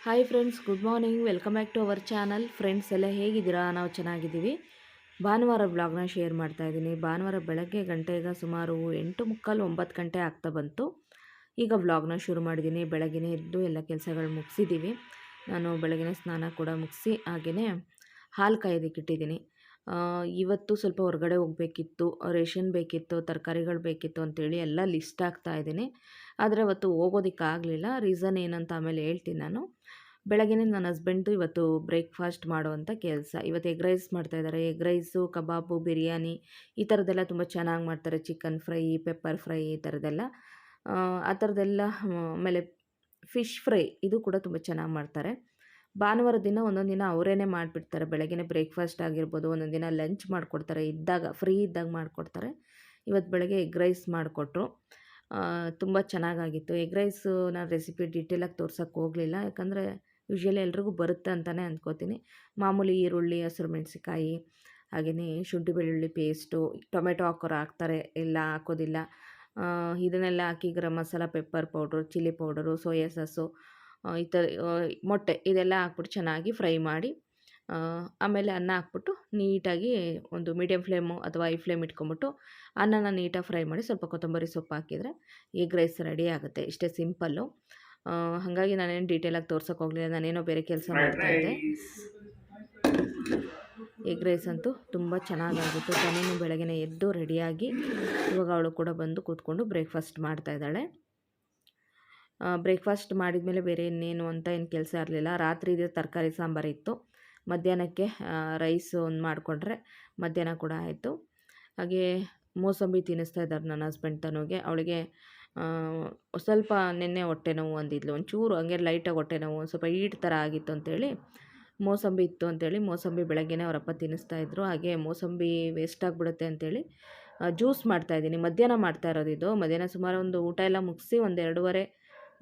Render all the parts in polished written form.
Hi friends, good morning. Welcome back to our channel. Friends ಎಲ್ಲ ಹೇಗಿದ್ದೀರಾ? ನಾವು ಚೆನ್ನಾಗಿದ್ದೀವಿ. ಭಾನುವಾರ ಬ್ಲಾಗ್ನ ಶೇರ್ ಮಾಡ್ತಾ ಇದ್ದೀನಿ. ಭಾನುವಾರ ಬೆಳಗ್ಗೆ ಗಂಟೆ ಈಗ ಸುಮಾರು 8:45 9 ಗಂಟೆ ಆಗ್ತಾ ಬಂತು. ಈಗ ವ್ಲಾಗ್ನ ಶುರು ಮಾಡಿದ್ದೀನಿ. ಬೆಳಗ್ಗೆ ಎದ್ದು ಎಲ್ಲ ಕೆಲಸಗಳು ಮುಗಿಸಿದ್ದೀವಿ. ನಾನು ಬೆಳಗ್ಗೆ ಸ್ನಾನ ಕೂಡ ಮುಗಿಸಿ ಹಾಗೆಯೇ ಹಾಲು ಕಾಯೋದಕ್ಕಿಟ್ಟಿದ್ದೀನಿ. ಇವತ್ತು ಸ್ವಲ್ಪ ಹೊರಗಡೆ ಹೋಗಬೇಕಿತ್ತು, ರೇಷನ್ ಬೇಕಿತ್ತು, ತರಕಾರಿಗಳು ಬೇಕಿತ್ತು ಅಂತೇಳಿ ಎಲ್ಲ ಲಿಸ್ಟ್ ಹಾಕ್ತಾ ಇದ್ದೀನಿ. ಆದರೆ ಅವತ್ತು ಹೋಗೋದಕ್ಕಾಗಲಿಲ್ಲ. ರೀಸನ್ ಏನಂತ ಆಮೇಲೆ ಹೇಳ್ತೀನಿ ನಾನು. ಬೆಳಗ್ಗೆ ನನ್ನ ಹಸ್ಬೆಂಡ್ದು ಇವತ್ತು ಬ್ರೇಕ್ಫಾಸ್ಟ್ ಮಾಡುವಂಥ ಕೆಲಸ. ಇವತ್ತು ಎಗ್ ರೈಸ್ ಮಾಡ್ತಾಯಿದ್ದಾರೆ. ಎಗ್ ರೈಸು, ಕಬಾಬು, ಬಿರಿಯಾನಿ ಈ ಥರದ್ದೆಲ್ಲ ತುಂಬ ಚೆನ್ನಾಗಿ ಮಾಡ್ತಾರೆ. ಚಿಕನ್ ಫ್ರೈ, ಪೆಪ್ಪರ್ ಫ್ರೈ ಈ ಥರದ್ದೆಲ್ಲ ಆ ಥರದ್ದೆಲ್ಲ. ಆಮೇಲೆ ಫಿಶ್ ಫ್ರೈ ಇದು ಕೂಡ ತುಂಬ ಚೆನ್ನಾಗಿ ಮಾಡ್ತಾರೆ. ಭಾನುವಾರ ದಿನ ಒಂದೊಂದು ದಿನ ಅವರೇನೆ ಮಾಡಿಬಿಡ್ತಾರೆ. ಬೆಳಗ್ಗೆ ಬ್ರೇಕ್ಫಾಸ್ಟ್ ಆಗಿರ್ಬೋದು, ಒಂದೊಂದು ದಿನ ಲಂಚ್ ಮಾಡಿಕೊಡ್ತಾರೆ. ಫ್ರೀ ಇದ್ದಾಗ ಮಾಡಿಕೊಡ್ತಾರೆ. ಇವತ್ತು ಬೆಳಗ್ಗೆ ಎಗ್ ರೈಸ್ ಮಾಡಿಕೊಟ್ರು. ತುಂಬ ಚೆನ್ನಾಗಾಗಿತ್ತು. ಎಗ್ ರೈಸು ನಾನು ರೆಸಿಪಿ ಡೀಟೇಲಾಗಿ ತೋರ್ಸೋಕ್ಕೆ ಹೋಗಲಿಲ್ಲ. ಯಾಕಂದರೆ ಯೂಶ್ವಲಿ ಎಲ್ರಿಗೂ ಬರುತ್ತೆ ಅಂತಲೇ ಅಂದ್ಕೋತೀನಿ. ಮಾಮೂಲಿ ಈರುಳ್ಳಿ, ಹಸಿರು ಮೆಣಸಿಕಾಯಿ, ಹಾಗೆಯೇ ಶುಂಠಿ ಬೆಳ್ಳುಳ್ಳಿ ಪೇಸ್ಟು, ಟೊಮೆಟೊ ಹಾಕೋರು ಹಾಕ್ತಾರೆ, ಎಲ್ಲ ಹಾಕೋದಿಲ್ಲ. ಇದನ್ನೆಲ್ಲ ಹಾಕಿ garam masala, pepper powder, chilli powder, soya sauce, ಈ ಥರ ಮೊಟ್ಟೆ ಇದೆಲ್ಲ ಹಾಕ್ಬಿಟ್ಟು ಚೆನ್ನಾಗಿ ಫ್ರೈ ಮಾಡಿ ಆಮೇಲೆ ಅನ್ನ ಹಾಕ್ಬಿಟ್ಟು ನೀಟಾಗಿ ಒಂದು ಮೀಡಿಯಮ್ ಫ್ಲೇಮು ಅಥವಾ ಹೈ ಫ್ಲೇಮ್ ಇಟ್ಕೊಂಬಿಟ್ಟು ಅನ್ನನ ನೀಟಾಗಿ ಫ್ರೈ ಮಾಡಿ ಸ್ವಲ್ಪ ಕೊತ್ತಂಬರಿ ಸೊಪ್ಪು ಹಾಕಿದರೆ ಎಗ್ ರೈಸ್ ರೆಡಿ ಆಗುತ್ತೆ. ಇಷ್ಟೇ ಸಿಂಪಲ್ಲು. ಹಾಗಾಗಿ ನಾನೇನು ಡೀಟೇಲಾಗಿ ತೋರ್ಸೋಕೆ ಹೋಗಲಿಲ್ಲ. ನಾನೇನೋ ಬೇರೆ ಕೆಲಸ ಮಾಡ್ತಾಯಿದ್ದೆ. ಎಗ್ ರೈಸ್ ಅಂತೂ ತುಂಬ ಚೆನ್ನಾಗಾಗಿತ್ತು. ತನೇನು ಬೆಳಗ್ಗೆ ಎದ್ದು ರೆಡಿಯಾಗಿ ಇವಾಗ ಅವಳು ಕೂಡ ಬಂದು ಕೂತ್ಕೊಂಡು ಬ್ರೇಕ್ಫಾಸ್ಟ್ ಮಾಡ್ತಾಯಿದ್ದಾಳೆ. ಬ್ರೇಕ್ಫಾಸ್ಟ್ ಮಾಡಿದ ಮೇಲೆ ಬೇರೆ ಇನ್ನೇನು ಅಂತ ಏನು ಕೆಲಸ ಇರಲಿಲ್ಲ. ರಾತ್ರಿ ತರಕಾರಿ ಸಾಂಬಾರು ಇತ್ತು. ಮಧ್ಯಾಹ್ನಕ್ಕೆ ರೈಸ್ ಒಂದು ಮಾಡಿಕೊಂಡ್ರೆ ಮಧ್ಯಾಹ್ನ ಕೂಡ ಆಯಿತು. ಹಾಗೆ ಮೋಸಂಬಿ ತಿನ್ನಿಸ್ತಾ ಇದ್ದಾರೆ ನನ್ನ ಹಸ್ಬೆಂಡ್ ತನುಗೆ. ಅವಳಿಗೆ ಸ್ವಲ್ಪ ನೆನ್ನೆ ಹೊಟ್ಟೆ ನೋವು ಅಂದಿದ್ಲು. ಒಂಚೂರು ಹಂಗೆ ಲೈಟಾಗಿ ಹೊಟ್ಟೆ ನೋವು, ಒಂದು ಸ್ವಲ್ಪ ಈಟ್ ಥರ ಆಗಿತ್ತು ಅಂತೇಳಿ ಮೋಸಂಬಿ ಇತ್ತು ಅಂತೇಳಿ ಮೋಸಂಬಿ ಬೆಳಗ್ಗೆನೇ ಅವರಪ್ಪ ತಿನ್ನಿಸ್ತಾಯಿದ್ರು. ಹಾಗೆ ಮೋಸಂಬಿ ವೇಸ್ಟ್ ಆಗಿಬಿಡುತ್ತೆ ಅಂತೇಳಿ ಜ್ಯೂಸ್ ಮಾಡ್ತಾಯಿದ್ದೀನಿ. ಮಧ್ಯಾಹ್ನ ಮಾಡ್ತಾ ಇರೋದು ಇದು. ಮಧ್ಯಾಹ್ನ ಸುಮಾರು ಒಂದು ಊಟ ಎಲ್ಲ ಮುಗಿಸಿ ಒಂದು 2:30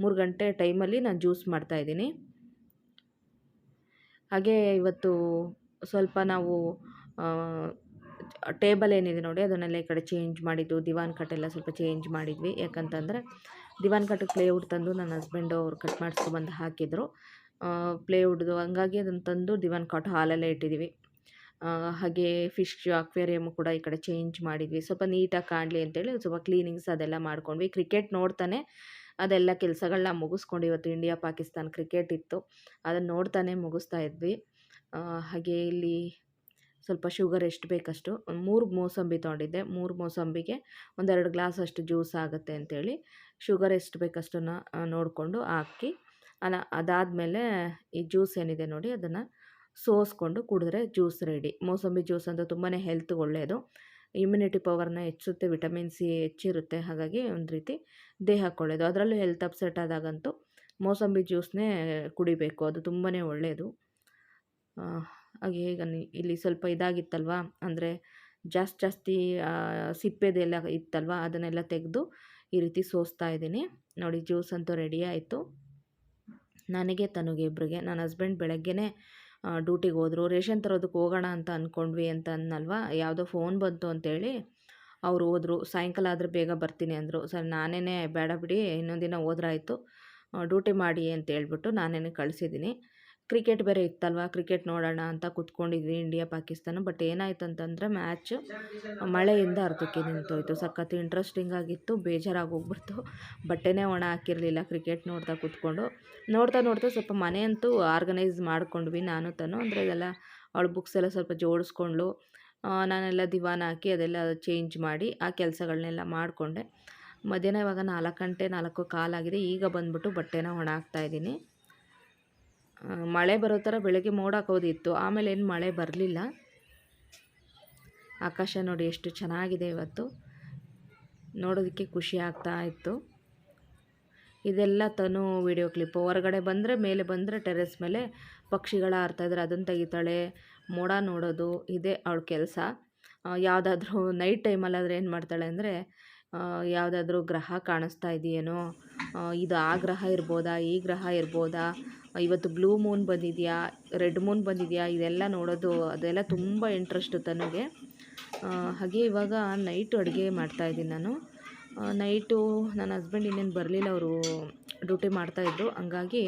3 ಗಂಟೆ ಟೈಮಲ್ಲಿ ನಾನು ಜ್ಯೂಸ್ ಮಾಡ್ತಾಯಿದ್ದೀನಿ. ಹಾಗೆ ಇವತ್ತು ಸ್ವಲ್ಪ ನಾವು ಟೇಬಲ್ ಏನಿದೆ ನೋಡಿ ಅದನ್ನೆಲ್ಲ ಈ ಕಡೆ ಚೇಂಜ್ ಮಾಡಿದ್ದು, ದಿವಾನ್ ಕಟ್ಟೆಲ್ಲ ಸ್ವಲ್ಪ ಚೇಂಜ್ ಮಾಡಿದ್ವಿ. ಯಾಕಂತಂದರೆ ದಿವಾನ್ ಕಟ್ಟಿಗೆ ಪ್ಲೇವುಡ್ ತಂದು ನನ್ನ ಹಸ್ಬೆಂಡು ಅವ್ರು ಕಟ್ ಮಾಡಿಸ್ಕೊಬಂದು ಹಾಕಿದರು. ಪ್ಲೇವುಡ್ದು ಹಂಗಾಗಿ ಅದನ್ನು ತಂದು ದಿವಾನ್ ಕಾಟ್ ಹಾಲಲ್ಲೇ ಇಟ್ಟಿದ್ದೀವಿ. ಹಾಗೆ ಫಿಶ್ ಅಕ್ವೇರಿಯಮ್ ಕೂಡ ಈ ಕಡೆ ಚೇಂಜ್ ಮಾಡಿದ್ವಿ. ಸ್ವಲ್ಪ ನೀಟಾಗಿ ಕಾಣಲಿ ಅಂತೇಳಿ ಸ್ವಲ್ಪ ಕ್ಲೀನಿಂಗ್ಸ್ ಅದೆಲ್ಲ ಮಾಡ್ಕೊಂಡ್ವಿ. ಕ್ರಿಕೆಟ್ ನೋಡ್ತಾನೆ ಅದೆಲ್ಲ ಕೆಲಸಗಳನ್ನ ಮುಗಿಸ್ಕೊಂಡು, ಇವತ್ತು ಇಂಡಿಯಾ ಪಾಕಿಸ್ತಾನ್ ಕ್ರಿಕೆಟ್ ಇತ್ತು, ಅದನ್ನು ನೋಡ್ತಾನೆ ಮುಗಿಸ್ತಾ ಇದ್ವಿ. ಹಾಗೆ ಇಲ್ಲಿ ಸ್ವಲ್ಪ ಶುಗರ್ ಎಷ್ಟು ಬೇಕಷ್ಟು, 3 ಮೋಸಂಬಿ ತೊಗೊಂಡಿದ್ದೆ. 3 ಮೋಸಂಬಿಗೆ 1-2 ಗ್ಲಾಸ್ ಅಷ್ಟು ಜ್ಯೂಸ್ ಆಗುತ್ತೆ ಅಂತೇಳಿ ಶುಗರ್ ಎಷ್ಟು ಬೇಕಷ್ಟನ್ನು ನೋಡಿಕೊಂಡು ಹಾಕಿ ಅದಾದಮೇಲೆ ಈ ಜ್ಯೂಸ್ ಏನಿದೆ ನೋಡಿ ಅದನ್ನು ಸೋಸ್ಕೊಂಡು ಕುಡಿದ್ರೆ ಜ್ಯೂಸ್ ರೆಡಿ. ಮೋಸಂಬಿ ಜ್ಯೂಸ್ ಅಂತೂ ತುಂಬಾ ಹೆಲ್ತ್ಗೆ ಒಳ್ಳೆಯದು. ಇಮ್ಯುನಿಟಿ ಪವರ್ನ ಹೆಚ್ಚುತ್ತೆ, ವಿಟಮಿನ್ ಸಿ ಹೆಚ್ಚಿರುತ್ತೆ. ಹಾಗಾಗಿ ಒಂದು ರೀತಿ ದೇಹಕ್ಕೆ ಒಳ್ಳೆಯದು. ಅದರಲ್ಲೂ ಹೆಲ್ತ್ ಅಪ್ಸೆಟ್ ಆದಾಗಂತೂ ಮೋಸಂಬಿ ಜ್ಯೂಸ್ನೇ ಕುಡಿಬೇಕು, ಅದು ತುಂಬಾ ಒಳ್ಳೆಯದು. ಹಾಗೆ ಈಗ ಇಲ್ಲಿ ಸ್ವಲ್ಪ ಇದಾಗಿತ್ತಲ್ವ, ಅಂದರೆ ಜಾಸ್ತಿ ಸಿಪ್ಪೆದೆಲ್ಲ ಇತ್ತಲ್ವ, ಅದನ್ನೆಲ್ಲ ತೆಗೆದು ಈ ರೀತಿ ಸೋಸ್ತಾ ಇದ್ದೀನಿ. ನೋಡಿ ಜ್ಯೂಸ್ ಅಂತೂ ರೆಡಿ ಆಯಿತು. ನನಗೆ ತನುಗೆ ಇಬ್ಬರಿಗೆ. ನನ್ನ ಹಸ್ಬೆಂಡ್ ಬೆಳಗ್ಗೆನೇ ಡ್ಯೂಟಿಗೆ ಹೋದರು. ರೇಷನ್ ತರೋದಕ್ಕೆ ಹೋಗೋಣ ಅಂತ ಅಂದ್ಕೊಂಡ್ವಿ ಅಂತ ಅನ್ನಲ್ವ, ಯಾವುದೋ ಫೋನ್ ಬಂತು ಅಂತೇಳಿ ಅವ್ರು ಹೋದರು. ಸಾಯಂಕಾಲ ಆದರೆ ಬೇಗ ಬರ್ತೀನಿ ಅಂದರು. ಸರ್ ನಾನೇ ಬೇಡ ಬಿಡಿ, ಇನ್ನೊಂದು ದಿನ ಹೋದ್ರಾಯ್ತು, ಡ್ಯೂಟಿ ಮಾಡಿ ಅಂತ ಹೇಳ್ಬಿಟ್ಟು ನಾನೇ ಕಳಿಸಿದ್ದೀನಿ. ಕ್ರಿಕೆಟ್ ಬೇರೆ ಇತ್ತಲ್ವ, ಕ್ರಿಕೆಟ್ ನೋಡೋಣ ಅಂತ ಕೂತ್ಕೊಂಡಿದ್ವಿ, ಇಂಡಿಯಾ ಪಾಕಿಸ್ತಾನ. ಬಟ್ ಏನಾಯ್ತು ಅಂತಂದರೆ ಮ್ಯಾಚ್ ಮಳೆಯಿಂದ ಅರ್ಧಕ್ಕೆ ನಿಂತೋಯ್ತು. ಸಖತ್ ಇಂಟ್ರೆಸ್ಟಿಂಗ್ ಆಗಿತ್ತು, ಬೇಜಾರಾಗಿ ಹೋಗ್ಬಿಡ್ತು. ಬಟ್ಟೆನೇ ಒಣ ಹಾಕಿರಲಿಲ್ಲ ಕ್ರಿಕೆಟ್ ನೋಡ್ತಾ ಸ್ವಲ್ಪ ಮನೆ ಅಂತೂ ಆರ್ಗನೈಸ್ ಮಾಡ್ಕೊಂಡ್ವಿ ನಾನು ತನು. ಅಂದರೆ ಇದೆಲ್ಲ ಅವಳ ಬುಕ್ಸ್ ಎಲ್ಲ ಸ್ವಲ್ಪ ಜೋಡಿಸ್ಕೊಂಡು ನಾನೆಲ್ಲ ದಿವಾನ ಹಾಕಿ ಅದೆಲ್ಲ ಚೇಂಜ್ ಮಾಡಿ ಆ ಕೆಲಸಗಳನ್ನೆಲ್ಲ ಮಾಡಿಕೊಂಡೆ. ಮಧ್ಯಾಹ್ನ ಇವಾಗ 4 ಗಂಟೆ 4:15 ಆಗಿದೆ. ಈಗ ಬಂದ್ಬಿಟ್ಟು ಬಟ್ಟೆನ ಒಣ ಹಾಕ್ತಾಯಿದ್ದೀನಿ. ಮಳೆ ಬರೋ ಥರ ಬೆಳಗ್ಗೆ ಮೋಡ ಕವಿದಿತ್ತು, ಆಮೇಲೆ ಏನು ಮಳೆ ಬರಲಿಲ್ಲ. ಆಕಾಶ ನೋಡಿ ಎಷ್ಟು ಚೆನ್ನಾಗಿದೆ ಇವತ್ತು, ನೋಡೋದಕ್ಕೆ ಖುಷಿ ಆಗ್ತಾ ಇತ್ತು. ಇದೆಲ್ಲ ತನು ವಿಡಿಯೋ ಕ್ಲಿಪ್ಪು. ಹೊರಗಡೆ ಬಂದರೆ ಮೇಲೆ ಬಂದರೆ ಟೆರೆಸ್ ಮೇಲೆ ಪಕ್ಷಿಗಳ ಹಾರ್ತಾಯಿದ್ರೆ ಅದನ್ನು ತೆಗಿತಾಳೆ, ಮೋಡ ನೋಡೋದು ಇದೇ ಅವಳ ಕೆಲಸ. ಯಾವುದಾದ್ರೂ ನೈಟ್ ಟೈಮಲ್ಲಾದರೆ ಏನು ಮಾಡ್ತಾಳೆ ಅಂದರೆ, ಯಾವುದಾದ್ರೂ ಗ್ರಹ ಕಾಣಿಸ್ತಾ ಇದೆಯೇನೋ, ಇದು ಆ ಗ್ರಹ ಇರ್ಬೋದಾ, ಈ ಗ್ರಹ ಇರ್ಬೋದಾ, ಇವತ್ತು ಬ್ಲೂ ಮೂನ್ ಬಂದಿದೆಯಾ, ರೆಡ್ ಮೂನ್ ಬಂದಿದೆಯಾ, ಇದೆಲ್ಲ ನೋಡೋದು, ಅದೆಲ್ಲ ತುಂಬ ಇಂಟ್ರೆಸ್ಟು ತನಗೆ. ಹಾಗೆ ಇವಾಗ ನೈಟು ಅಡುಗೆ ಮಾಡ್ತಾಯಿದ್ದೀನಿ ನಾನು. ನೈಟು ನನ್ನ ಹಸ್ಬೆಂಡ್ ಇನ್ನೇನು ಬರಲಿಲ್ಲ, ಅವರು ಡ್ಯೂಟಿ ಮಾಡ್ತಾಯಿದ್ರು. ಹಂಗಾಗಿ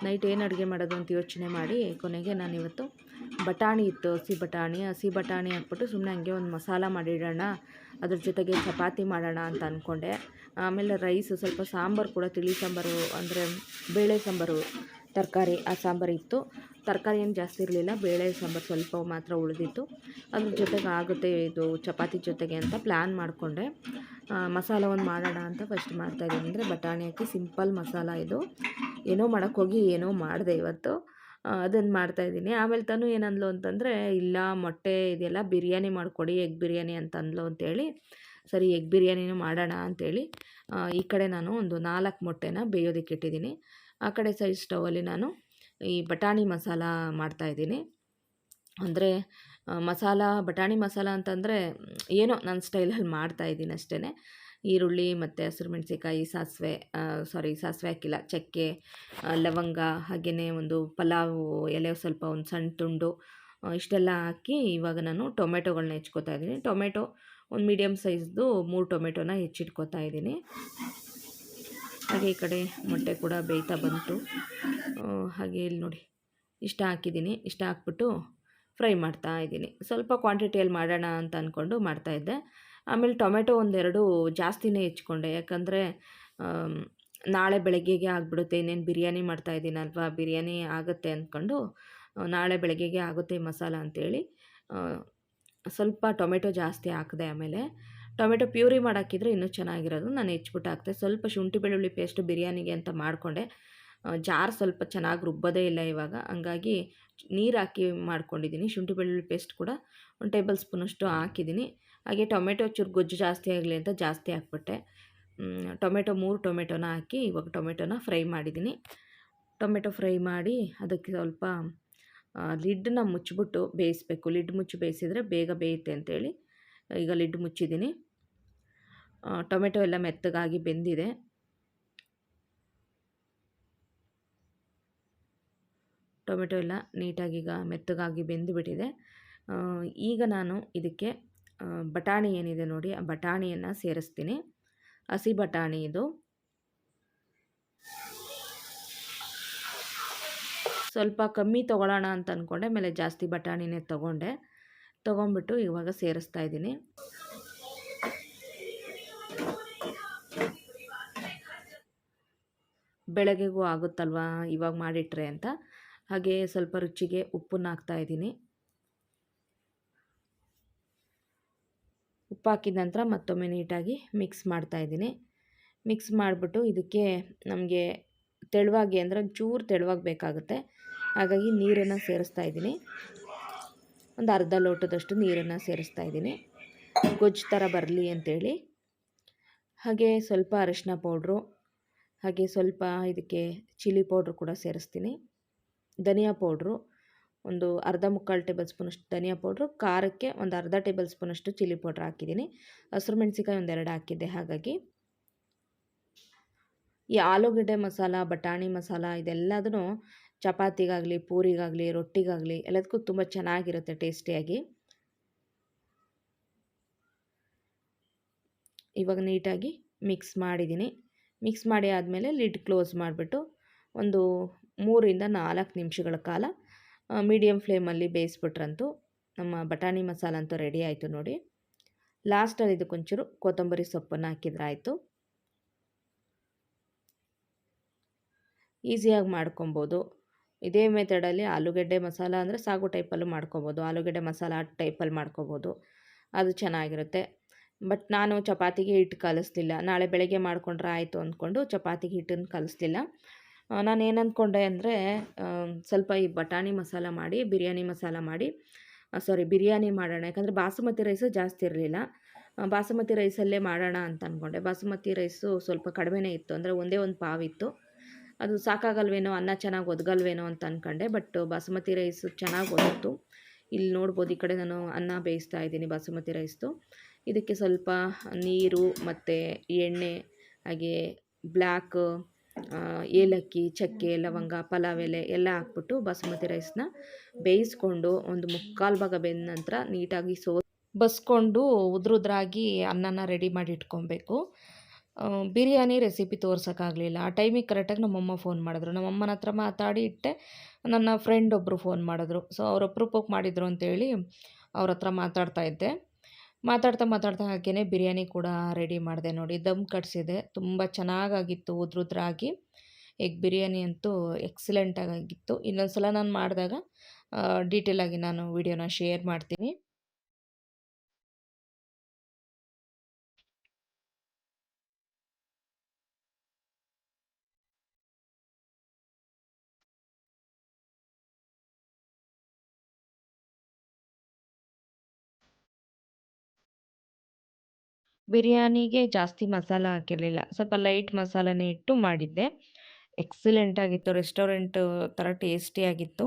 ನೈಟ್ ಏನು ಅಡುಗೆ ಮಾಡೋದು ಅಂತ ಯೋಚನೆ ಮಾಡಿ ಕೊನೆಗೆ ನಾನಿವತ್ತು ಬಟಾಣಿ ಇತ್ತು, ಹಸಿ ಬಟಾಣಿ ಹಾಕ್ಬಿಟ್ಟು ಸುಮ್ಮನೆ ಹಂಗೆ ಒಂದು ಮಸಾಲ ಮಾಡಿಡೋಣ, ಅದ್ರ ಜೊತೆಗೆ ಚಪಾತಿ ಮಾಡೋಣ ಅಂತ ಅಂದ್ಕೊಂಡೆ. ಆಮೇಲೆ ರೈಸು, ಸ್ವಲ್ಪ ಸಾಂಬಾರು ಕೂಡ, ತಿಳಿ ಸಾಂಬಾರು ಅಂದರೆ ಬೇಳೆ ಸಾಂಬಾರು, ತರಕಾರಿ ಆ ಸಾಂಬಾರು ಇತ್ತು. ತರಕಾರಿ ಏನು ಜಾಸ್ತಿ ಇರಲಿಲ್ಲ, ಬೇಳೆ ಸಾಂಬಾರು ಸ್ವಲ್ಪ ಮಾತ್ರ ಉಳಿದಿತ್ತು. ಅದ್ರ ಜೊತೆಗೆ ಆಗುತ್ತೆ ಇದು ಚಪಾತಿ ಜೊತೆಗೆ ಅಂತ ಪ್ಲ್ಯಾನ್ ಮಾಡಿಕೊಂಡೆ. ಮಸಾಲ ಒಂದು ಮಾಡೋಣ ಅಂತ ಫಸ್ಟ್ ಮಾಡ್ತಾಯಿದ್ದೀನಿ. ಅಂದರೆ ಬಟಾಣಿ ಹಾಕಿ ಸಿಂಪಲ್ ಮಸಾಲ ಇದು. ಏನೋ ಮಾಡೋಕ್ಕೋಗಿ ಏನೋ ಮಾಡಿದೆ ಇವತ್ತು, ಅದನ್ನು ಮಾಡ್ತಾಯಿದ್ದೀನಿ. ಆಮೇಲೆ ತಾನು ಏನಂದ್ಲು ಅಂತಂದರೆ, ಇಲ್ಲ ಮೊಟ್ಟೆ ಇದೆಲ್ಲ ಬಿರಿಯಾನಿ ಮಾಡಿಕೊಡಿ, ಎಗ್ ಬಿರಿಯಾನಿ ಅಂತ ಅಂದ್ಲು ಅಂತೇಳಿ, ಸರಿ ಎಗ್ ಬಿರಿಯಾನಿನೂ ಮಾಡೋಣ ಅಂಥೇಳಿ ಈ ಕಡೆ ನಾನು ಒಂದು 4 ಮೊಟ್ಟೆನ ಬೇಯೋದಕ್ಕೆ ಇಟ್ಟಿದ್ದೀನಿ. ಆ ಕಡೆ ಸೈಡ್ ಸ್ಟವಲ್ಲಿ ನಾನು ಈ ಬಟಾಣಿ ಮಸಾಲ ಮಾಡ್ತಾಯಿದ್ದೀನಿ. ಅಂದರೆ ಬಟಾಣಿ ಮಸಾಲ ಅಂತಂದರೆ ಏನೋ ನನ್ನ ಸ್ಟೈಲಲ್ಲಿ ಮಾಡ್ತಾಯಿದ್ದೀನಿ ಅಷ್ಟೇ. ಈರುಳ್ಳಿ ಮತ್ತು ಹಸಿರು ಮೆಣಸಿನ್ಕಾಯಿ, ಸಾಸಿವೆ ಹಾಕಿಲ್ಲ, ಚಕ್ಕೆ, ಲವಂಗ, ಹಾಗೆಯೇ ಒಂದು ಪಲಾವ್ ಎಲೆ ಸ್ವಲ್ಪ ಒಂದು ಸಣ್ಣ ತುಂಡು, ಇಷ್ಟೆಲ್ಲ ಹಾಕಿ ಇವಾಗ ನಾನು ಟೊಮೆಟೊಗಳನ್ನ ಹೆಚ್ಕೊತಾ ಇದ್ದೀನಿ. ಟೊಮೆಟೊ ಒಂದು ಮೀಡಿಯಮ್ ಸೈಜ್ದು 3 ಟೊಮೆಟೊನ ಹೆಚ್ಚಿಟ್ಕೊತಾ ಇದ್ದೀನಿ. ಹಾಗೆ ಈ ಕಡೆ ಮೊಟ್ಟೆ ಕೂಡ ಬೇಯ್ತಾ ಬಂತು. ಹಾಗೆ ಇಲ್ಲಿ ನೋಡಿ ಇಷ್ಟ ಹಾಕಿದ್ದೀನಿ. ಇಷ್ಟ ಹಾಕ್ಬಿಟ್ಟು ಫ್ರೈ ಮಾಡ್ತಾ ಇದ್ದೀನಿ. ಸ್ವಲ್ಪ ಕ್ವಾಂಟಿಟಿಯಲ್ಲಿ ಮಾಡೋಣ ಅಂತ ಅಂದ್ಕೊಂಡು ಮಾಡ್ತಾಯಿದ್ದೆ. ಆಮೇಲೆ ಟೊಮೆಟೊ ಒಂದೆರಡು ಜಾಸ್ತಿನೇ ಹೆಚ್ಕೊಂಡೆ, ಯಾಕಂದರೆ ನಾಳೆ ಬೆಳಗ್ಗೆಗೆ ಆಗಿಬಿಡುತ್ತೆ. ಇನ್ನೇನು ಬಿರಿಯಾನಿ ಮಾಡ್ತಾಯಿದ್ದೀನಲ್ವ, ಬಿರಿಯಾನಿ ಆಗುತ್ತೆ ಅಂದ್ಕೊಂಡು ನಾಳೆ ಬೆಳಗ್ಗೆಗೆ ಆಗುತ್ತೆ ಮಸಾಲ ಅಂಥೇಳಿ ಸ್ವಲ್ಪ ಟೊಮೆಟೊ ಜಾಸ್ತಿ ಹಾಕಿದೆ. ಆಮೇಲೆ ಟೊಮೆಟೊ ಪ್ಯೂರಿ ಮಾಡಾಕಿದ್ರೆ ಇನ್ನೂ ಚೆನ್ನಾಗಿರೋದು, ನಾನು ಹೆಚ್ಚಿಬಿಟ್ಟು ಹಾಕ್ತೆ. ಸ್ವಲ್ಪ ಶುಂಠಿ ಬೆಳ್ಳುಳ್ಳಿ ಪೇಸ್ಟು ಬಿರಿಯಾನಿಗೆ ಅಂತ ಮಾಡಿಕೊಂಡೆ. ಜಾರ್ ಸ್ವಲ್ಪ ಚೆನ್ನಾಗಿ ರುಬ್ಬೋದೇ ಇಲ್ಲ ಇವಾಗ, ಹಂಗಾಗಿ ನೀರು ಹಾಕಿ ಮಾಡ್ಕೊಂಡಿದ್ದೀನಿ. ಶುಂಠಿ ಬೆಳ್ಳುಳ್ಳಿ ಪೇಸ್ಟ್ ಕೂಡ 1 ಟೇಬಲ್ ಸ್ಪೂನಷ್ಟು ಹಾಕಿದ್ದೀನಿ. ಹಾಗೆ ಟೊಮೆಟೊ ಚೂರು ಗೊಜ್ಜು ಜಾಸ್ತಿ ಆಗಲಿ ಅಂತ ಜಾಸ್ತಿ ಹಾಕ್ಬಿಟ್ಟೆ. 3 ಟೊಮೆಟೊನ ಹಾಕಿ ಇವಾಗ ಟೊಮೆಟೊನ ಫ್ರೈ ಮಾಡಿದ್ದೀನಿ. ಟೊಮೆಟೊ ಫ್ರೈ ಮಾಡಿ ಅದಕ್ಕೆ ಸ್ವಲ್ಪ ಲಿಡ್ಡನ್ನ ಮುಚ್ಚಿಬಿಟ್ಟು ಬೇಯಿಸಬೇಕು. ಲಿಡ್ ಮುಚ್ಚಿ ಬೇಯಿಸಿದರೆ ಬೇಗ ಬೇಯುತ್ತೆ ಅಂತೇಳಿ ಈಗ ಲಿಡ್ ಮುಚ್ಚಿದ್ದೀನಿ. ಟೊಮೆಟೊ ಎಲ್ಲ ಮೆತ್ತಗಾಗಿ ಬೆಂದಿದೆ. ಟೊಮೆಟೊ ಎಲ್ಲ ನೀಟಾಗಿ ಈಗ ಮೆತ್ತಗಾಗಿ ಬೆಂದುಬಿಟ್ಟಿದೆ. ಈಗ ನಾನು ಇದಕ್ಕೆ ಬಟಾಣಿ ಏನಿದೆ ನೋಡಿ, ಆ ಬಟಾಣಿಯನ್ನು ಸೇರಿಸ್ತೀನಿ. ಹಸಿ ಬಟಾಣಿ ಇದು. ಸ್ವಲ್ಪ ಕಮ್ಮಿ ತೊಗೊಳ್ಳೋಣ ಅಂತ ಅಂದ್ಕೊಂಡೆ, ಆಮೇಲೆ ಜಾಸ್ತಿ ಬಟಾಣಿನೇ ತೊಗೊಂಡ್ಬಿಟ್ಟು ಇವಾಗ ಸೇರಿಸ್ತಾ ಇದ್ದೀನಿ. ಬೆಳಗ್ಗೆಗೂ ಆಗುತ್ತಲ್ವಾ ಇವಾಗ ಮಾಡಿಟ್ರೆ ಅಂತ. ಹಾಗೆ ಸ್ವಲ್ಪ ರುಚಿಗೆ ಉಪ್ಪನ್ನು ಹಾಕ್ತಾಯಿದ್ದೀನಿ. ಉಪ್ಪು ಹಾಕಿದ ನಂತರ ಮತ್ತೊಮ್ಮೆ ನೀಟಾಗಿ ಮಿಕ್ಸ್ ಮಾಡ್ತಾಯಿದ್ದೀನಿ. ಮಿಕ್ಸ್ ಮಾಡಿಬಿಟ್ಟು ಇದಕ್ಕೆ ನಮಗೆ ತೆಳುವಾಗಿ, ಅಂದರೆ ಒಂಚೂರು ತೆಳುವಾಗಿ ಬೇಕಾಗುತ್ತೆ, ಹಾಗಾಗಿ ನೀರನ್ನು ಸೇರಿಸ್ತಾ ಇದ್ದೀನಿ. ಒಂದು ಅರ್ಧ ಲೋಟದಷ್ಟು ನೀರನ್ನು ಸೇರಿಸ್ತಾ ಇದ್ದೀನಿ, ಗೊಜ್ಜು ಥರ ಬರಲಿ ಅಂತೇಳಿ. ಹಾಗೆ ಸ್ವಲ್ಪ ಅರಿಶಿನ ಪೌಡ್ರು, ಹಾಗೆ ಸ್ವಲ್ಪ ಇದಕ್ಕೆ ಚಿಲ್ಲಿ ಪೌಡ್ರು ಕೂಡ ಸೇರಿಸ್ತೀನಿ. ಧನಿಯಾ ಪೌಡ್ರು ಒಂದು ಮುಕ್ಕಾಲು ಟೇಬಲ್ ಸ್ಪೂನಷ್ಟು ಧನಿಯಾ ಪೌಡ್ರು, ಖಾರಕ್ಕೆ ಒಂದು ಅರ್ಧ ಟೇಬಲ್ ಸ್ಪೂನಷ್ಟು ಚಿಲ್ಲಿ ಪೌಡ್ರ್ ಹಾಕಿದ್ದೀನಿ. ಹಸಿರು ಮೆಣಸಿನ್ಕಾಯಿ 2 ಹಾಕಿದ್ದೆ. ಹಾಗಾಗಿ ಈ ಆಲೂಗಡ್ಡೆ ಮಸಾಲ, ಬಟಾಣಿ ಮಸಾಲ ಇದೆಲ್ಲದೂ ಚಪಾತಿಗಾಗಲಿ, ಪೂರಿಗಾಗಲಿ, ರೊಟ್ಟಿಗಾಗಲಿ ಎಲ್ಲದಕ್ಕೂ ತುಂಬ ಚೆನ್ನಾಗಿರುತ್ತೆ ಟೇಸ್ಟಿಯಾಗಿ. ಇವಾಗ ನೀಟಾಗಿ ಮಿಕ್ಸ್ ಮಾಡಿದ್ದೀನಿ. ಮಿಕ್ಸ್ ಮಾಡಿ ಆದಮೇಲೆ ಲಿಡ್ ಕ್ಲೋಸ್ ಮಾಡಿಬಿಟ್ಟು ಒಂದು 3 ರಿಂದ 4 ನಿಮಿಷಗಳ ಕಾಲ ಮೀಡಿಯಮ್ ಫ್ಲೇಮಲ್ಲಿ ಬೇಯಿಸ್ಬಿಟ್ರಂತೂ ನಮ್ಮ ಬಟಾಣಿ ಮಸಾಲ ಅಂತೂ ರೆಡಿ ಆಯಿತು ನೋಡಿ. ಲಾಸ್ಟಲ್ಲಿ ಇದಕ್ಕೊಂಚೂರು ಕೊತ್ತಂಬರಿ ಸೊಪ್ಪನ್ನು ಹಾಕಿದ್ರೆ ಆಯಿತು. ಈಸಿಯಾಗಿ ಮಾಡ್ಕೊಬೋದು. ಇದೇ ಮೆಥಡಲ್ಲಿ ಆಲೂಗಡ್ಡೆ ಮಸಾಲ ಅಂದರೆ ಸಾಗು ಟೈಪಲ್ಲೂ ಮಾಡ್ಕೊಬೋದು, ಆಲೂಗಡ್ಡೆ ಮಸಾಲ ಟೈಪಲ್ಲಿ ಮಾಡ್ಕೊಬೋದು, ಅದು ಚೆನ್ನಾಗಿರುತ್ತೆ. ಬಟ್ ನಾನು ಚಪಾತಿಗೆ ಹಿಟ್ಟು ಕಲಿಸ್ಲಿಲ್ಲ, ನಾಳೆ ಬೆಳಗ್ಗೆ ಮಾಡಿಕೊಂಡ್ರೆ ಆಯಿತು ಅಂದ್ಕೊಂಡು ಚಪಾತಿಗೆ ಹಿಟ್ಟನ್ನು ಕಲಿಸ್ಲಿಲ್ಲ. ನಾನೇನು ಅಂದ್ಕೊಂಡೆ ಅಂದರೆ ಸ್ವಲ್ಪ ಈ ಬಟಾಣಿ ಮಸಾಲ ಮಾಡಿ ಬಿರಿಯಾನಿ ಮಾಡೋಣ, ಯಾಕಂದರೆ ಬಾಸುಮತಿ ರೈಸು ಜಾಸ್ತಿ ಇರಲಿಲ್ಲ. ಬಾಸುಮತಿ ರೈಸಲ್ಲೇ ಮಾಡೋಣ ಅಂತ ಅಂದ್ಕೊಂಡೆ. ಬಾಸುಮತಿ ರೈಸು ಸ್ವಲ್ಪ ಕಡಿಮೆನೇ ಇತ್ತು, ಅಂದರೆ ಒಂದೇ ಒಂದು ಪಾವಿತ್ತು. ಅದು ಸಾಕಾಗಲ್ವೇನೋ, ಅನ್ನ ಚೆನ್ನಾಗಿ ಒದಗಲ್ವೇನೋ ಅಂತ ಅಂದ್ಕೊಂಡೆ. ಬಟ್ ಬಾಸುಮತಿ ರೈಸು ಚೆನ್ನಾಗಿ ಒದಗಿತು. ಇಲ್ಲಿ ನೋಡ್ಬೋದು, ಈ ಕಡೆ ನಾನು ಅನ್ನ ಬೇಯಿಸ್ತಾ ಇದ್ದೀನಿ ಬಾಸುಮತಿ ರೈಸ್ದು. ಇದಕ್ಕೆ ಸ್ವಲ್ಪ ನೀರು ಮತ್ತು ಎಣ್ಣೆ, ಹಾಗೆ ಬ್ಲ್ಯಾಕ್ ಏಲಕ್ಕಿ, ಚಕ್ಕೆ, ಲವಂಗ, ಪಲಾವ್ ಎಲೆ ಎಲ್ಲ ಹಾಕ್ಬಿಟ್ಟು ಬಾಸುಮತಿ ರೈಸ್ನ ಬೇಯಿಸ್ಕೊಂಡು ಒಂದು ಮುಕ್ಕಾಲು ಭಾಗ ಬೆಂದ ನಂತರ ನೀಟಾಗಿ ಬಸ್ಕೊಂಡು ಉದ್ರಾಗಿ ಅನ್ನನ ರೆಡಿ ಮಾಡಿ ಇಟ್ಕೊಬೇಕು. ಬಿರಿಯಾನಿ ರೆಸಿಪಿ ತೋರ್ಸೋಕ್ಕಾಗಲಿಲ್ಲ. ಆ ಟೈಮಿಗೆ ಕರೆಕ್ಟಾಗಿ ನಮ್ಮಮ್ಮ ಫೋನ್ ಮಾಡಿದ್ರು. ನಮ್ಮಮ್ಮನ ಹತ್ರ ಮಾತಾಡಿ ಇಟ್ಟೆ. ನನ್ನ ಫ್ರೆಂಡ್ ಒಬ್ಬರು ಫೋನ್ ಮಾಡಿದ್ರು. ಸೊ ಅವ್ರು ಅಪರೂಪಕ್ಕೆ ಮಾಡಿದ್ರು ಅಂತೇಳಿ ಅವ್ರ ಹತ್ರ ಮಾತಾಡ್ತಾ ಇದ್ದೆ. ಮಾತಾಡ್ತಾ ಹಾಗೇನೆ ಬಿರಿಯಾನಿ ಕೂಡ ರೆಡಿ ಮಾಡಿದೆ ನೋಡಿ. ದಮ್ ಕಟ್ಟಿಸಿದೆ. ತುಂಬ ಚೆನ್ನಾಗಾಗಿತ್ತು ಉದ್ರುದ್ರಾಗಿ. ಎಗ್ ಬಿರಿಯಾನಿ ಅಂತೂ ಎಕ್ಸಲೆಂಟಾಗಿತ್ತು. ಇನ್ನೊಂದು ಸಲ ನಾನು ಮಾಡಿದಾಗ ಡೀಟೇಲಾಗಿ ನಾನು ವಿಡಿಯೋನ ಶೇರ್ ಮಾಡ್ತೀನಿ. ಬಿರಿಯಾನಿಗೆ ಜಾಸ್ತಿ ಮಸಾಲ ಹಾಕಿರಲಿಲ್ಲ. ಸ್ವಲ್ಪ ಲೈಟ್ ಮಸಾಲನೇ ಇಟ್ಟು ಮಾಡಿದ್ದೆ. ಎಕ್ಸಲೆಂಟಾಗಿತ್ತು. ರೆಸ್ಟೋರೆಂಟ್ ಥರ ಟೇಸ್ಟಿಯಾಗಿತ್ತು.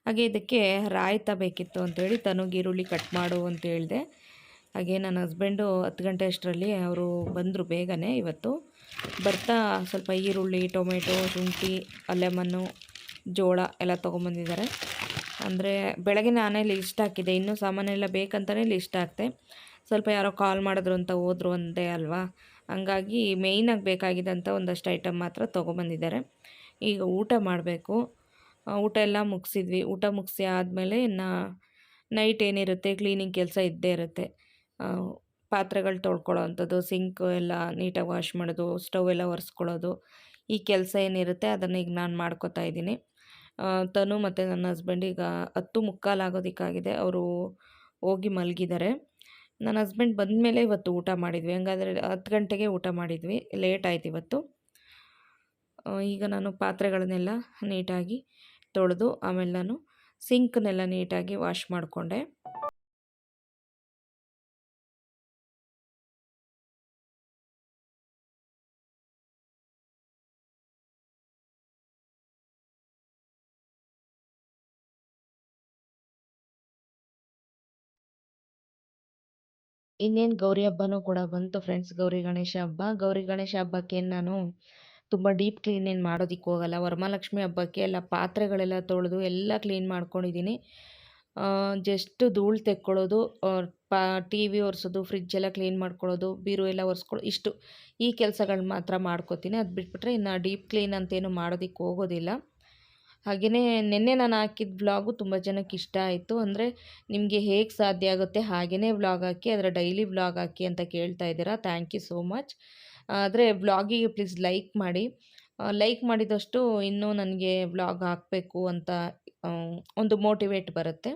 ಹಾಗೆ ಇದಕ್ಕೆ ರಾಯ್ತ ಬೇಕಿತ್ತು ಅಂತೇಳಿ ತನುಗೆ ಈರುಳ್ಳಿ ಕಟ್ ಮಾಡು ಅಂತ ಹೇಳಿದೆ. ಹಾಗೆ ನನ್ನ ಹಸ್ಬೆಂಡು 10 ಗಂಟೆ ಅಷ್ಟರಲ್ಲಿ ಅವರು ಬಂದರು ಬೇಗನೆ ಇವತ್ತು. ಬರ್ತಾ ಸ್ವಲ್ಪ ಈರುಳ್ಳಿ, ಟೊಮೆಟೊ, ಶುಂಠಿ, ಲೆಮನ್ನು, ಜೋಳ ಎಲ್ಲ ತೊಗೊಂಬಂದಿದ್ದಾರೆ. ಅಂದರೆ ಬೆಳಗ್ಗೆ ನಾನೇ ಲಿಸ್ಟ್ ಹಾಕಿದ್ದೆ. ಇನ್ನೂ ಸಾಮಾನೆಲ್ಲ ಬೇಕಂತಲೇ ಲಿಸ್ಟ್ ಹಾಕಿದೆ. ಸ್ವಲ್ಪ ಯಾರೋ ಕಾಲ್ ಮಾಡಿದ್ರು ಅಂತ ಹೋದ್ರು ಅಂದೆ ಅಲ್ವಾ, ಹಂಗಾಗಿ ಮೇಯ್ನಾಗಿ ಬೇಕಾಗಿದ್ದಂಥ ಒಂದಷ್ಟು ಐಟಮ್ ಮಾತ್ರ ತೊಗೊಬಂದಿದ್ದಾರೆ. ಈಗ ಊಟ ಮಾಡಬೇಕು. ಊಟ ಎಲ್ಲ ಮುಗಿಸಿದ್ವಿ. ಊಟ ಮುಗಿಸಿ ಆದಮೇಲೆ ಇನ್ನು ನೈಟ್ ಏನಿರುತ್ತೆ ಕ್ಲೀನಿಂಗ್ ಕೆಲಸ ಇದ್ದೇ ಇರುತ್ತೆ. ಪಾತ್ರೆಗಳು ತೊಳ್ಕೊಳ್ಳೋ ಅಂಥದ್ದು, ಸಿಂಕ್ ಎಲ್ಲ ನೀಟಾಗಿ ವಾಶ್ ಮಾಡೋದು, ಸ್ಟವ್ ಎಲ್ಲ ಒರೆಸ್ಕೊಳ್ಳೋದು, ಈ ಕೆಲಸ ಏನಿರುತ್ತೆ ಅದನ್ನು ಈಗ ನಾನು ಮಾಡ್ಕೋತಾ ಇದ್ದೀನಿ. ತನು ಮತ್ತು ನನ್ನ ಹಸ್ಬೆಂಡ್ ಈಗ 10:45 ಆಗೋದಕ್ಕಾಗಿದೆ. ಅವರು ಹೋಗಿ ಮಲಗಿದ್ದಾರೆ. ನನ್ನ ಹಸ್ಬೆಂಡ್ ಬಂದಮೇಲೆ ಇವತ್ತು ಊಟ ಮಾಡಿದ್ವಿ. ಹಂಗಾದರೆ 10 ಗಂಟೆಗೆ ಊಟ ಮಾಡಿದ್ವಿ. ಲೇಟ್ ಆಯ್ತು ಇವತ್ತು. ಈಗ ನಾನು ಪಾತ್ರೆಗಳನ್ನೆಲ್ಲ ನೀಟಾಗಿ ತೊಳೆದು ಆಮೇಲೆ ನಾನು ಸಿಂಕ್ನೆಲ್ಲ ನೀಟಾಗಿ ವಾಶ್ ಮಾಡಿಕೊಂಡೆ. ಇನ್ನೇನು ಗೌರಿ ಹಬ್ಬನೂ ಕೂಡ ಬಂತು ಫ್ರೆಂಡ್ಸ್. ಗೌರಿ ಗಣೇಶ ಹಬ್ಬ. ಗೌರಿ ಗಣೇಶ ಹಬ್ಬಕ್ಕೆ ನಾನು ತುಂಬ ಡೀಪ್ ಕ್ಲೀನ್ ಏನು ಮಾಡೋದಕ್ಕೆ ಹೋಗಲ್ಲ. ವರಮಹಾಲಕ್ಷ್ಮಿ ಹಬ್ಬಕ್ಕೆ ಎಲ್ಲ ಪಾತ್ರೆಗಳೆಲ್ಲ ತೊಳೆದು ಎಲ್ಲ ಕ್ಲೀನ್ ಮಾಡ್ಕೊಂಡಿದ್ದೀನಿ. ಜಸ್ಟ್ ಧೂಳು ತೆಕ್ಕೊಳ್ಳೋದು, ಟಿ ವಿ ಒರೆಸೋದು, ಫ್ರಿಜ್ಜೆಲ್ಲ ಕ್ಲೀನ್ ಮಾಡ್ಕೊಳ್ಳೋದು, ಬೀರು ಎಲ್ಲ ಒರೆಸ್ಕೊಳ್ಳೋದು, ಇಷ್ಟು ಈ ಕೆಲಸಗಳು ಮಾತ್ರ ಮಾಡ್ಕೋತೀನಿ. ಅದು ಬಿಟ್ಬಿಟ್ರೆ ಇನ್ನು ಡೀಪ್ ಕ್ಲೀನ್ ಅಂತೇನು ಮಾಡೋದಕ್ಕೆ ಹೋಗೋದಿಲ್ಲ. ಹಾಗೆಯೇ ನಿನ್ನೆ ನಾನು ಹಾಕಿದ ವ್ಲಾಗು ತುಂಬ ಜನಕ್ಕೆ ಇಷ್ಟ ಆಯಿತು. ಅಂದರೆ ನಿಮಗೆ ಹೇಗೆ ಸಾಧ್ಯ ಆಗುತ್ತೆ ಹಾಗೆಯೇ ವ್ಲಾಗ್ ಹಾಕಿ, ಅದರ ಡೈಲಿ ವ್ಲಾಗ್ ಹಾಕಿ ಅಂತ ಕೇಳ್ತಾ ಇದ್ದೀರಾ. Thank you so much. ಆದರೆ ವ್ಲಾಗಿಗೆ ಪ್ಲೀಸ್ ಲೈಕ್ ಮಾಡಿ. ಲೈಕ್ ಮಾಡಿದಷ್ಟು ಇನ್ನೂ ನನಗೆ ವ್ಲಾಗ್ ಹಾಕಬೇಕು ಅಂತ ಒಂದು ಮೋಟಿವೇಟ್ ಬರುತ್ತೆ.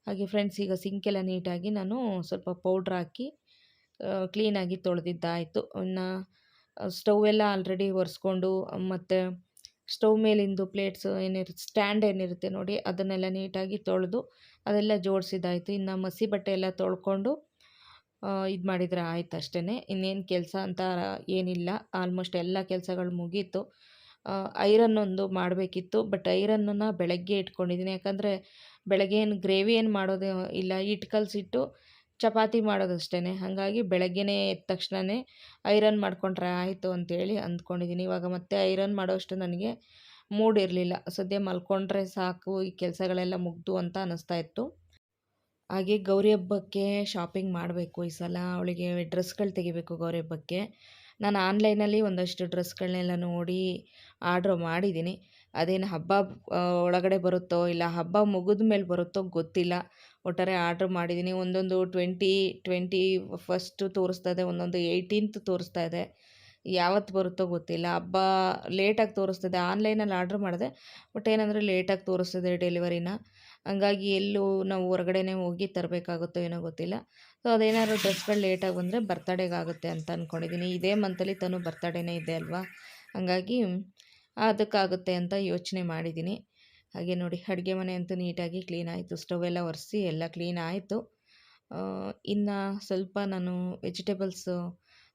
ಹಾಗೆ ಫ್ರೆಂಡ್ಸ್, ಈಗ ಸಿಂಕೆಲ್ಲ ನೀಟಾಗಿ ನಾನು ಸ್ವಲ್ಪ ಪೌಡ್ರ್ ಹಾಕಿ ಕ್ಲೀನಾಗಿ ತೊಳೆದಿದ್ದಾಯಿತು. ಇನ್ನು ಸ್ಟವ್ ಎಲ್ಲ ಆಲ್ರೆಡಿ ಒರೆಸ್ಕೊಂಡು, ಮತ್ತು ಸ್ಟವ್ ಮೇಲಿಂದು ಪ್ಲೇಟ್ಸ್ ಏನಿರುತ್ತೆ, ಸ್ಟ್ಯಾಂಡ್ ಏನಿರುತ್ತೆ ನೋಡಿ, ಅದನ್ನೆಲ್ಲ ನೀಟಾಗಿ ತೊಳೆದು ಅದೆಲ್ಲ ಜೋಡಿಸಿದ್ದಾಯಿತು. ಇನ್ನು ಮಸಿ ಬಟ್ಟೆ ಎಲ್ಲ ತೊಳ್ಕೊಂಡು ಇದು ಮಾಡಿದರೆ ಆಯ್ತು ಅಷ್ಟೇ. ಇನ್ನೇನು ಕೆಲಸ ಅಂತ ಏನಿಲ್ಲ. ಆಲ್ಮೋಸ್ಟ್ ಎಲ್ಲ ಕೆಲಸಗಳು ಮುಗೀತು. ಐರನ್ ಒಂದು ಮಾಡಬೇಕಿತ್ತು, ಬಟ್ ಐರನ್ನನ್ನು ಬೆಳಗ್ಗೆ ಇಟ್ಕೊಂಡಿದ್ದೀನಿ. ಯಾಕಂದರೆ ಬೆಳಗ್ಗೆ ಏನು ಗ್ರೇವಿ ಏನು ಮಾಡೋದು ಇಲ್ಲ, ಹಿಟ್ಟು ಕಲಸಿಟ್ಟು ಚಪಾತಿ ಮಾಡೋದಷ್ಟೇ. ಹಾಗಾಗಿ ಬೆಳಗ್ಗೆನೇ ಎದ್ದ ತಕ್ಷಣವೇ ಐರನ್ ಮಾಡಿಕೊಂಡ್ರೆ ಆಯಿತು ಅಂತೇಳಿ ಅಂದ್ಕೊಂಡಿದ್ದೀನಿ. ಇವಾಗ ಮತ್ತೆ ಐರನ್ ಮಾಡೋಷ್ಟು ನನಗೆ ಮೂಡ್ ಇರಲಿಲ್ಲ. ಸದ್ಯ ಮಲ್ಕೊಂಡ್ರೆ ಸಾಕು, ಈ ಕೆಲಸಗಳೆಲ್ಲ ಮುಗ್ದು ಅಂತ ಅನ್ನಿಸ್ತಾ ಇತ್ತು. ಹಾಗೆ ಗೌರಿ ಹಬ್ಬಕ್ಕೆ ಶಾಪಿಂಗ್ ಮಾಡಬೇಕು ಈ ಸಲ. ಅವಳಿಗೆ ಡ್ರೆಸ್ಗಳು ತೆಗಿಬೇಕು ಗೌರಿ ಹಬ್ಬಕ್ಕೆ. ನಾನು ಆನ್ಲೈನಲ್ಲಿ ಒಂದಷ್ಟು ಡ್ರೆಸ್ಗಳನ್ನೆಲ್ಲ ನೋಡಿ ಆರ್ಡ್ರ್ ಮಾಡಿದ್ದೀನಿ. ಅದೇನು ಹಬ್ಬ ಒಳಗಡೆ ಬರುತ್ತೋ ಇಲ್ಲ ಹಬ್ಬ ಮುಗಿದ ಮೇಲೆ ಬರುತ್ತೋ ಗೊತ್ತಿಲ್ಲ. ಒಟ್ಟಾರೆ ಆರ್ಡ್ರ್ ಮಾಡಿದ್ದೀನಿ. ಒಂದೊಂದು 21 ತೋರಿಸ್ತಾ ಇದೆ, ಒಂದೊಂದು 18 ತೋರಿಸ್ತಾ ಇದೆ. ಯಾವತ್ತು ಬರುತ್ತೋ ಗೊತ್ತಿಲ್ಲ. ಹಬ್ಬ ಲೇಟಾಗಿ ತೋರಿಸ್ತದೆ. ಆನ್ಲೈನಲ್ಲಿ ಆರ್ಡ್ರ್ ಮಾಡಿದೆ, ಬಟ್ ಏನಂದರೆ ಲೇಟಾಗಿ ತೋರಿಸ್ತದೆ ಡೆಲಿವರಿನ. ಹಂಗಾಗಿ ಎಲ್ಲೂ ನಾವು ಹೊರಗಡೆನೇ ಹೋಗಿ ತರಬೇಕಾಗುತ್ತೋ ಏನೋ ಗೊತ್ತಿಲ್ಲ. ಸೊ ಅದೇನಾದ್ರು ಡ್ರೆಸ್ಗಳು ಲೇಟಾಗಿ ಬಂದರೆ ಬರ್ತಡೇಗಾಗುತ್ತೆ ಅಂತ ಅಂದ್ಕೊಂಡಿದ್ದೀನಿ. ಇದೇ ಮಂತಲ್ಲಿ ತನು ಬರ್ತಡೇನೇ ಇದೆ ಅಲ್ವಾ, ಹಂಗಾಗಿ ಅದಕ್ಕಾಗುತ್ತೆ ಅಂತ ಯೋಚನೆ ಮಾಡಿದ್ದೀನಿ. ಹಾಗೆ ನೋಡಿ, ಅಡುಗೆ ಮನೆ ಅಂತೂ ನೀಟಾಗಿ ಕ್ಲೀನ್ ಆಯಿತು. ಸ್ಟವ್ ಎಲ್ಲ ಒರೆಸಿ ಎಲ್ಲ ಕ್ಲೀನ್ ಆಯಿತು. ಇನ್ನು ಸ್ವಲ್ಪ ನಾನು ವೆಜಿಟೇಬಲ್ಸು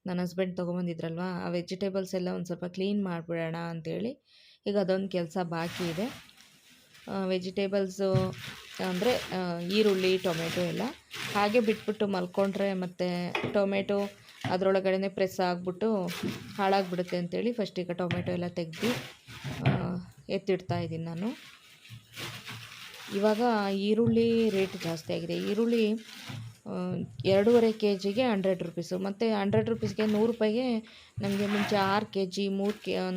ನನ್ನ ಹಸ್ಬೆಂಡ್ ತೊಗೊಂಬಂದಿದ್ರಲ್ವ, ಆ ವೆಜಿಟೇಬಲ್ಸ್ ಎಲ್ಲ ಒಂದು ಸ್ವಲ್ಪ ಕ್ಲೀನ್ ಮಾಡಿಬಿಡೋಣ ಅಂಥೇಳಿ ಈಗ ಅದೊಂದು ಕೆಲಸ ಬಾಕಿ ಇದೆ. ವೆಜಿಟೇಬಲ್ಸು ಅಂದರೆ ಈರುಳ್ಳಿ, ಟೊಮೆಟೊ ಎಲ್ಲ ಹಾಗೆ ಬಿಟ್ಬಿಟ್ಟು ಮಲ್ಕೊಂಡ್ರೆ ಮತ್ತು ಟೊಮೆಟೊ ಅದರೊಳಗಡೆ ಪ್ರೆಸ್ ಆಗಿಬಿಟ್ಟು ಹಾಳಾಗಿಬಿಡುತ್ತೆ ಅಂತೇಳಿ ಫಸ್ಟ್ ಈಗ ಟೊಮೆಟೊ ಎಲ್ಲ ತೆಗೆದು ಎತ್ತಿಡ್ತಾಯಿದ್ದೀನಿ ನಾನು. ಇವಾಗ ಈರುಳ್ಳಿ ರೇಟ್ ಜಾಸ್ತಿ ಆಗಿದೆ. ಈರುಳ್ಳಿ 2.5 ಕೆ ಜಿಗೆ 100 ರುಪೀಸು. ಮತ್ತು 100 ರುಪೀಸ್ಗೆ 100 ರೂಪಾಯಿಗೆ ನಮಗೆ ಮುಂಚೆ 6 K G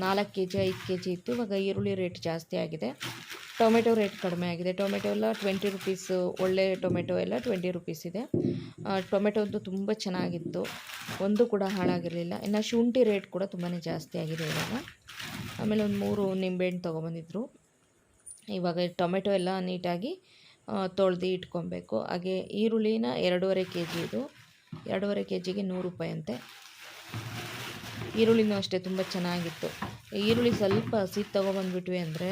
4 K G 5 K G ಇತ್ತು. ಇವಾಗ ಈರುಳ್ಳಿ ರೇಟ್ ಜಾಸ್ತಿ ಆಗಿದೆ. ಟೊಮೆಟೊ ರೇಟ್ ಕಡಿಮೆ ಆಗಿದೆ. ಟೊಮೆಟೊ ಎಲ್ಲ 20 ರುಪೀಸು, ಒಳ್ಳೆ ಟೊಮೆಟೊ ಎಲ್ಲ 20 ರುಪೀಸ್ ಇದೆ. ಟೊಮೆಟೊ ಅಂತೂ ತುಂಬ ಚೆನ್ನಾಗಿತ್ತು, ಒಂದು ಕೂಡ ಹಾಳಾಗಿರಲಿಲ್ಲ. ಇನ್ನು ಶುಂಠಿ ರೇಟ್ ಕೂಡ ತುಂಬಾ ಜಾಸ್ತಿ ಆಗಿದೆ ಇವಾಗ. ಆಮೇಲೆ ಒಂದು 3 ನಿಂಬೆಹಣ್ಣು ತೊಗೊಬಂದಿದ್ರು. ಇವಾಗ ಟೊಮೆಟೊ ಎಲ್ಲ ನೀಟಾಗಿ ತೊಳೆದು ಇಟ್ಕೊಬೇಕು. ಹಾಗೆ ಈರುಳ್ಳಿನ 2.5 ಕೆ ಜಿ ಇದು, 2.5 ಕೆ ಜಿಗೆ 100 ರೂಪಾಯಿ ಅಂತೆ. ಈರುಳ್ಳಿನೂ ಅಷ್ಟೇ ತುಂಬ ಚೆನ್ನಾಗಿತ್ತು. ಈರುಳ್ಳಿ ಸ್ವಲ್ಪ ಹಸಿ ತೊಗೊಬಂದ್ಬಿಟ್ವಿ ಅಂದರೆ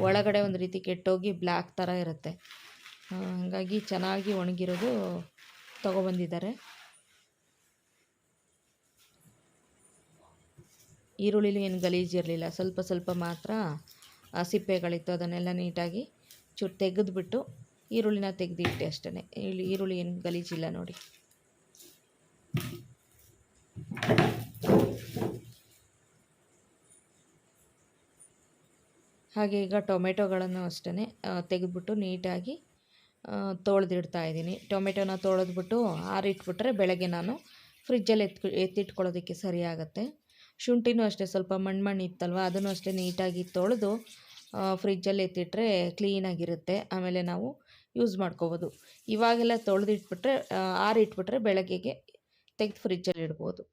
ಒಳಗಡೆ ಒಂದು ರೀತಿ ಕೆಟ್ಟೋಗಿ ಬ್ಲ್ಯಾಕ್ ಥರ ಇರುತ್ತೆ. ಹಾಗಾಗಿ ಚೆನ್ನಾಗಿ ಒಣಗಿರೋದು ತೊಗೊಬಂದಿದ್ದಾರೆ. ಈರುಳ್ಳಿಲಿ ಏನು ಗಲೀಜಿರಲಿಲ್ಲ, ಸ್ವಲ್ಪ ಸ್ವಲ್ಪ ಮಾತ್ರ ಸಿಪ್ಪೆಗಳಿತ್ತು. ಅದನ್ನೆಲ್ಲ ನೀಟಾಗಿ ಚೂರು ತೆಗೆದುಬಿಟ್ಟು ಈರುಳ್ಳಿನ ತೆಗೆದಿಟ್ಟೆ ಅಷ್ಟೇ. ಈರುಳ್ಳಿ ಏನು ಗಲೀಜಿಲ್ಲ ನೋಡಿ. ಹಾಗೆ ಈಗ ಟೊಮೆಟೊಗಳನ್ನು ಅಷ್ಟೇ ತೆಗೆದುಬಿಟ್ಟು ನೀಟಾಗಿ ತೊಳೆದಿಡ್ತಾ ಇದ್ದೀನಿ. ಟೊಮೆಟೊನ ತೊಳೆದ್ಬಿಟ್ಟು ಆರಿಟ್ಬಿಟ್ರೆ ಬೆಳಗ್ಗೆ ನಾನು ಫ್ರಿಜ್ಜಲ್ಲಿ ಎತ್ತಿಟ್ಕೊಳ್ಳೋದಕ್ಕೆ ಸರಿ ಆಗುತ್ತೆ. ಶುಂಠಿನೂ ಅಷ್ಟೇ ಸ್ವಲ್ಪ ಮಣ್ಣು ಇತ್ತಲ್ವ, ಅದನ್ನು ಅಷ್ಟೇ ನೀಟಾಗಿ ತೊಳೆದು ಫ್ರಿಜ್ಜಲ್ಲಿ ಎತ್ತಿಟ್ರೆ ಕ್ಲೀನಾಗಿರುತ್ತೆ. ಆಮೇಲೆ ನಾವು ಯೂಸ್ ಮಾಡ್ಕೋಬೋದು. ಇವಾಗೆಲ್ಲ ತೊಳೆದಿಟ್ಬಿಟ್ರೆ ಆರಿಟ್ಬಿಟ್ರೆ ಬೆಳಗ್ಗೆಗೆ ತೆಗೆದು ಫ್ರಿಜ್ಜಲ್ಲಿ ಇಡ್ಬೋದು.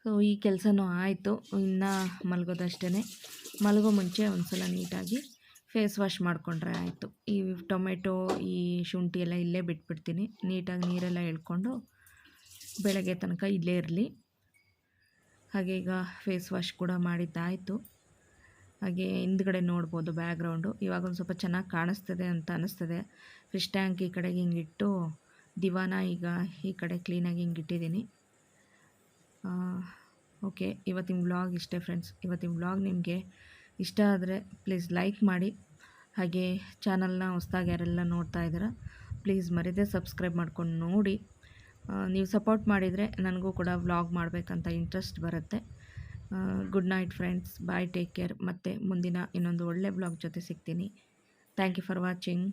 ಸೊ ಈ ಕೆಲಸನೂ ಆಯಿತು. ಇನ್ನು ಮಲಗೋದಷ್ಟೇ. ಮಲಗೋ ಮುಂಚೆ ಒಂದು ಸಲ ನೀಟಾಗಿ ಫೇಸ್ ವಾಶ್ ಮಾಡಿಕೊಂಡ್ರೆ ಆಯಿತು. ಈ ಟೊಮೆಟೊ, ಈ ಶುಂಠಿ ಎಲ್ಲ ಇಲ್ಲೇ ಬಿಟ್ಬಿಡ್ತೀನಿ. ನೀಟಾಗಿ ನೀರೆಲ್ಲ ಎಳ್ಕೊಂಡು ಬೆಳಗ್ಗೆ ತನಕ ಇಲ್ಲೇ ಇರಲಿ. ಹಾಗೆ ಈಗ ಫೇಸ್ ವಾಶ್ ಕೂಡ ಮಾಡಿದ್ದಾಯಿತು. ಹಾಗೆ ಹಿಂದ್ಗಡೆ ನೋಡ್ಬೋದು ಬ್ಯಾಕ್ಗ್ರೌಂಡು. ಇವಾಗ ಒಂದು ಸ್ವಲ್ಪ ಚೆನ್ನಾಗಿ ಕಾಣಿಸ್ತದೆ ಅಂತ ಅನ್ನಿಸ್ತದೆ. ಫಿಶ್ ಟ್ಯಾಂಕ್ ಈ ಕಡೆಗೆ ಹಿಂಗಿಟ್ಟು ದಿವಾನ ಈಗ ಈ ಕಡೆ ಕ್ಲೀನಾಗಿ ಹಿಂಗಿಟ್ಟಿದ್ದೀನಿ. ಓಕೆ, ಇವತ್ತಿನ ವ್ಲಾಗ್ ಇಷ್ಟೇ ಫ್ರೆಂಡ್ಸ್. ಇವತ್ತಿನ ವ್ಲಾಗ್ ನಿಮಗೆ ಇಷ್ಟ ಆದರೆ ಪ್ಲೀಸ್ ಲೈಕ್ ಮಾಡಿ. ಹಾಗೆ ಚಾನಲ್ನ ಹೊಸ್ದಾಗಿ ಯಾರೆಲ್ಲ ನೋಡ್ತಾ ಇದ್ದೀರಾ ಪ್ಲೀಸ್ ಮರೆಯದೆ ಸಬ್ಸ್ಕ್ರೈಬ್ ಮಾಡ್ಕೊಂಡು ನೋಡಿ. ನೀವು ಸಪೋರ್ಟ್ ಮಾಡಿದರೆ ನನಗೂ ಕೂಡ ವ್ಲಾಗ್ ಮಾಡಬೇಕಂತ ಇಂಟ್ರೆಸ್ಟ್ ಬರುತ್ತೆ. Good night friends, bye, take care. ಮತ್ತು ಮುಂದಿನ ಇನ್ನೊಂದು ಒಳ್ಳೆ ವ್ಲಾಗ್ ಜೊತೆ ಸಿಗ್ತೀನಿ. Thank you for watching.